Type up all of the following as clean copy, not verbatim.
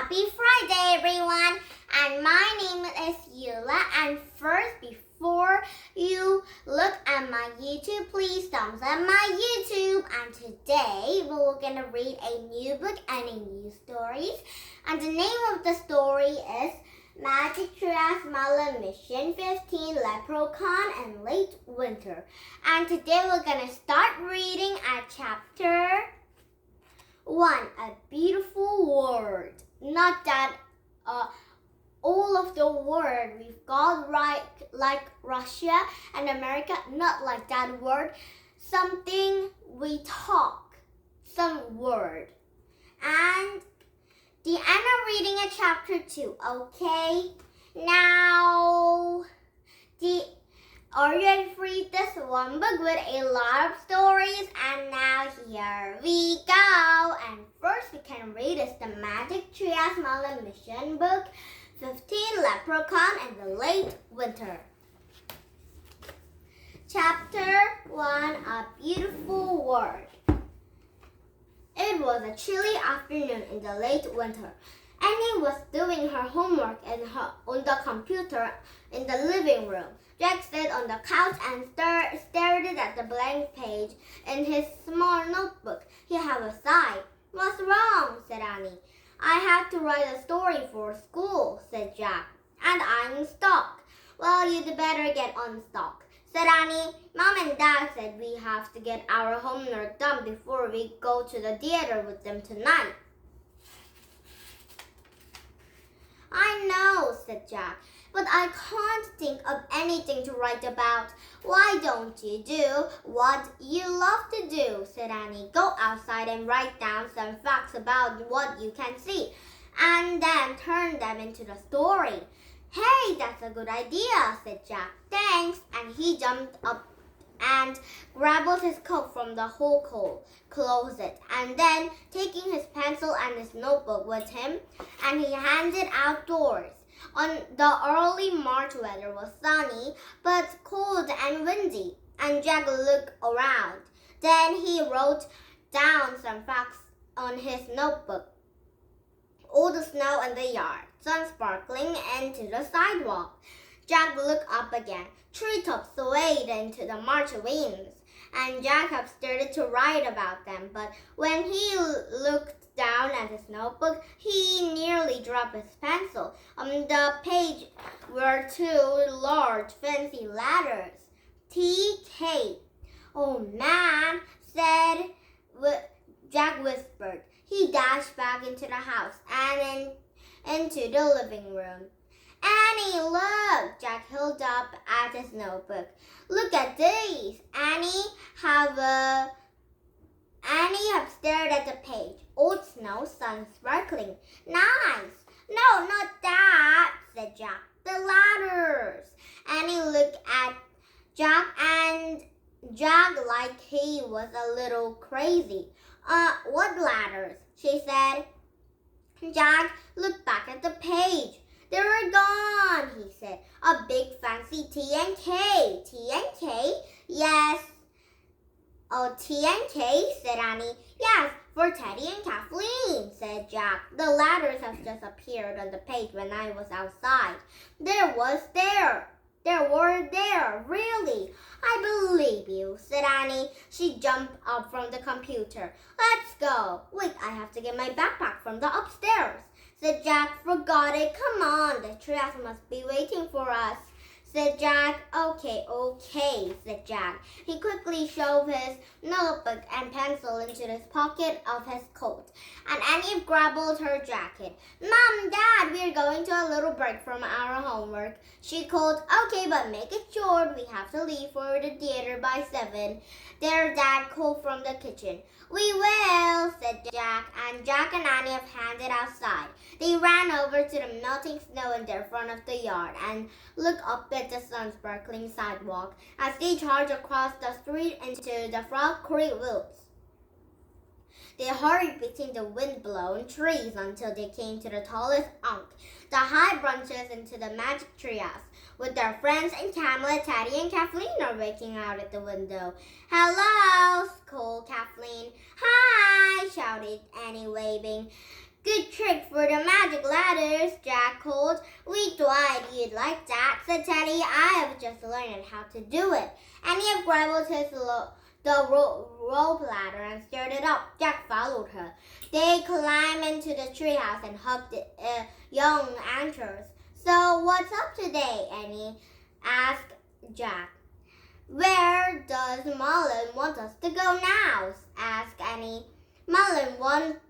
Happy Friday, everyone! And my name is Eula. And first, before you look at my YouTube, please thumbs up my YouTube. And today, we're gonna read a new book and a new stories. And the name of the story is Magic Treehouse Merlin Mission 15 Leprechaun and Late Winter. And today, we're gonna start reading at chapter 1, a beautiful word. Not that all of the word we've got right, like Russia and America, not like that word. Something we talk, some word. And the end of reading at chapter 2, okay? Now, are you ready to read this one book with a lot of stories? And now here we go. And first we can read is the Magic Treehouse Merlin Mission book, 15 Leprechaun and the Late Winter. Chapter 1, a beautiful word. It was a chilly afternoon in the late winter. Annie was doing her homework on the computer in the living room. Jack sat on the couch and stared at the blank page in his small notebook. He had a sigh. "What's wrong?" said Annie. "I have to write a story for school," said Jack. "And I'm stuck." "Well, you'd better get unstuck," said Annie. "Mom and Dad said we have to get our homework done before we go to the theater with them tonight." "I know," said Jack, "but I can't think of anything to write about." "Why don't you do what you love to do?" said Annie. "Go outside and write down some facts about what you can see, and then turn them into the story." "Hey, that's a good idea," said Jack. "Thanks." And he jumped up and grabbed his coat from the hall closet, and then taking his pencil and his notebook with him, and he headed outdoors. On the early March weather was sunny, but cold and windy, and Jack looked around. Then he wrote down some facts on his notebook. All the snow in the yard, sun sparkling into the sidewalk. Jack looked up again. Treetops swayed into the March winds, and Jack had started to write about them, but when he looked down at his notebook, he nearly dropped his pencil. On the page were two large, fancy letters. T.K. "Oh, man," said Jack whispered. He dashed back into the house and into the living room. "Annie, look!" Jack held up at his notebook. "Look at these." Annie had stared at the page. Old snow, sun sparkling. "Nice." "No, not that," said Jack. "The ladders." Annie looked at Jack, and Jack, like he was a little crazy. What ladders?" she said. Jack looked back at the page. "They were gone," he said. "A big fancy T&K. T&K? Yes." "Oh, T&K, said Annie. "Yes, for Teddy and Kathleen," said Jack. "The ladders have just appeared on the page when I was outside." They were there, really." "I believe you," said Annie. She jumped up from the computer. "Let's go." "Wait, I have to get my backpack from the upstairs," said Jack. "Forgot it. Come on, the treehouse must be waiting for us," said Jack. Okay, said Jack. He quickly shoved his notebook and pencil into the pocket of his coat, and Annie grabbed her jacket. "Mom, Dad, we're going to a little break from our homework," she called. "Okay, but make it short. We have to leave for the theater by 7. Their dad called from the kitchen. "We will," said Jack, and Jack and Annie have handed outside. They ran over to the melting snow in their front of the yard and looked up at the sun-sparkling sidewalk as they charged across the street into the Frog Creek woods. They hurried between the wind-blown trees until they came to the tallest oak, the high branches into the Magic Treehouse, with their friends and Camilla, Teddy, and Kathleen are waking out at the window. "Hello," called Kathleen. "Hi," shouted Annie, waving. Good trick for the magic ladders, Jack called. We thought you'd like that, said Teddy. I have just learned how to do it. And he grabbed the rope ladder and stirred it up. Jack followed her. They climbed into the treehouse and hugged young antlers. So what's up today, Annie? Asked Jack. Where does Merlin want us to go now? Asked Annie. Merlin wants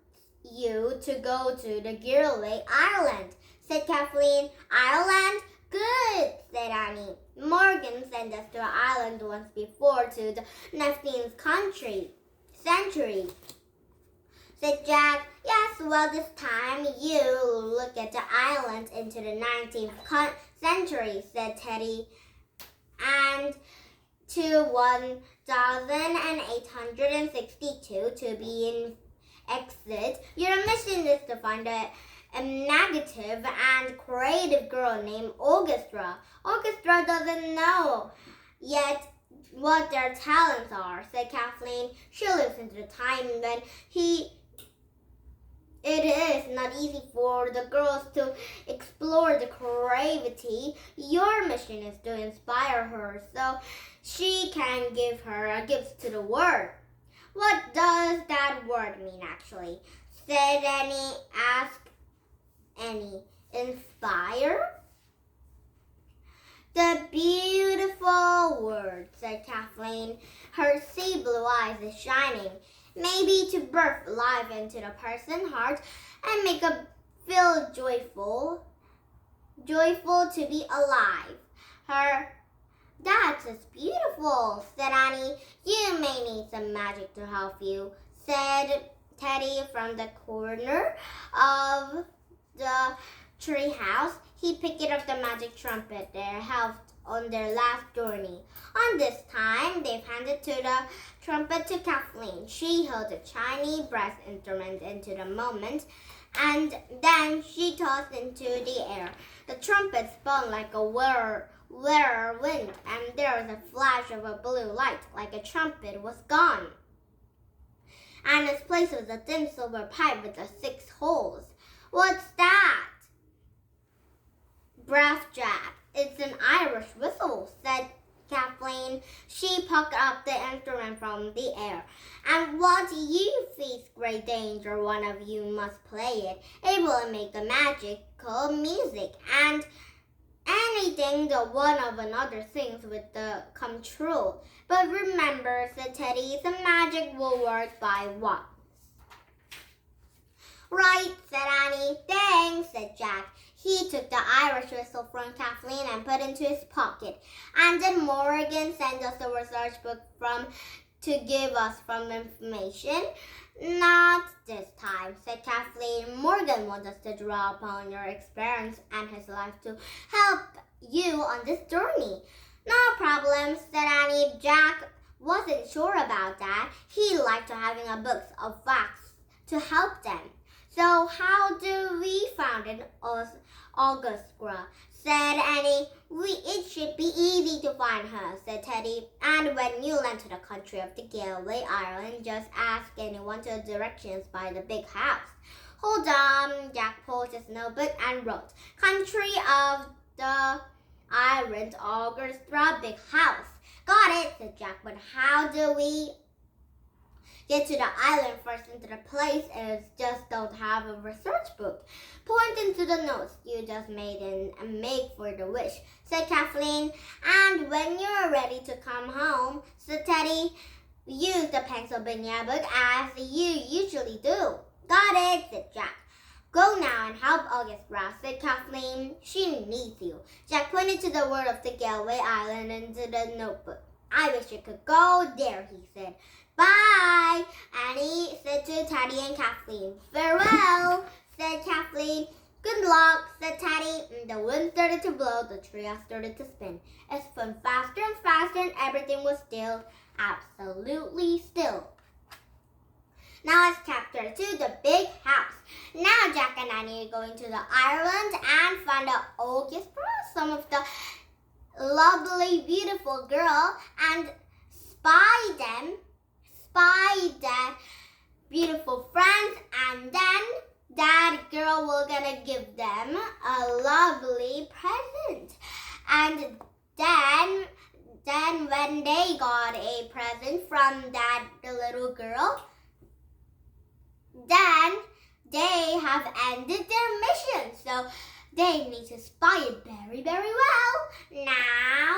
you to go to the Getaway Island, said Kathleen. Ireland? Good, said Annie. Morgan sent us to Ireland once before to the 19th century, said Jack. Yes, well, this time you look at the island into the 19th century, said Teddy. And to 1862 to be in exit. Your mission is to find a negative and creative girl named Augustra. Augustra doesn't know yet what their talents are, said Kathleen. She lives in the time when it is not easy for the girls to explore the creativity. Your mission is to inspire her so she can give her gifts to the world. What does that word mean, actually? Said Annie. Asked Annie. Inspire? The beautiful word, said Kathleen. Her sea blue eyes is shining. Maybe to birth life into the person's heart and make her feel joyful to be alive. That's just beautiful, said Annie. You may need some magic to help you, said Teddy from the corner of the treehouse. He picked up the magic trumpet that helped on their last journey. On this time, they handed the trumpet to Kathleen. She held the shiny brass instrument into the moment, and then she tossed into the air. The trumpet spun like a whirlwind, and there was a flash of a blue light, like a trumpet was gone. And in its place was a thin silver pipe with 6 holes. What's that? Breathed Jack. It's an Irish whistle, said Kathleen. She picked up the instrument from the air. And once you face great danger, one of you must play it. It will make a magical music, and anything the one of another sings will come true. But remember, said Teddy, the magic will work by once. Right, said Annie. Thanks, said Jack. He took the Irish whistle from Kathleen and put it into his pocket. And then Morgan sent us a research book to give us some information. Not this time, said Kathleen. Morgan wants us to draw upon your experience and his life to help you on this journey. No problem, said Annie. Jack wasn't sure about that. He liked having a book of facts to help them. So how do we find Augustra? Said Annie. It should be easy to find her, said Teddy. And when you land to the country of the Getaway Island, just ask anyone to the directions by the big house. Hold on, Jack pulled his notebook and wrote, Country of the Island, Augustra, big house. Got it, said Jack, but how do we get to the island first into the place is just don't have a research book. Point into the notes you just made and make for the wish, said Kathleen. And when you're ready to come home, said Teddy, use the Pennsylvania book as you usually do. Got it, said Jack. Go now and help Augustra, said Kathleen. She needs you. Jack pointed to the word of the Getaway Island into the notebook. I wish I could go there, he said. Bye, Annie said to Teddy and Kathleen. Farewell, said Kathleen. Good luck, said Teddy. And the wind started to blow, the treehouse started to spin. It spun faster and faster, and everything was still, absolutely still. Now it's chapter 2, the big house. Now Jack and Annie are going to the island and find out Augustra, some of the lovely, beautiful girl, and spy their beautiful friends, and then that girl will gonna give them a lovely present. And then when they got a present from that little girl, then they have ended their mission. So they need to spy it very, very well. Now,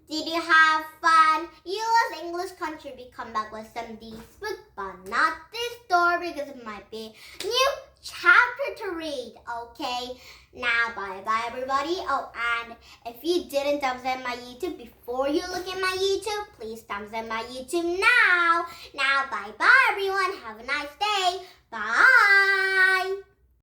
did you have fun? US English Country, we come back with some these books, but not this story because it might be new chapter to read. Okay, now bye everybody. Oh, and if you didn't thumbs up my YouTube before you look at my YouTube, please thumbs up my YouTube now. Now bye everyone. Have a nice day. Bye.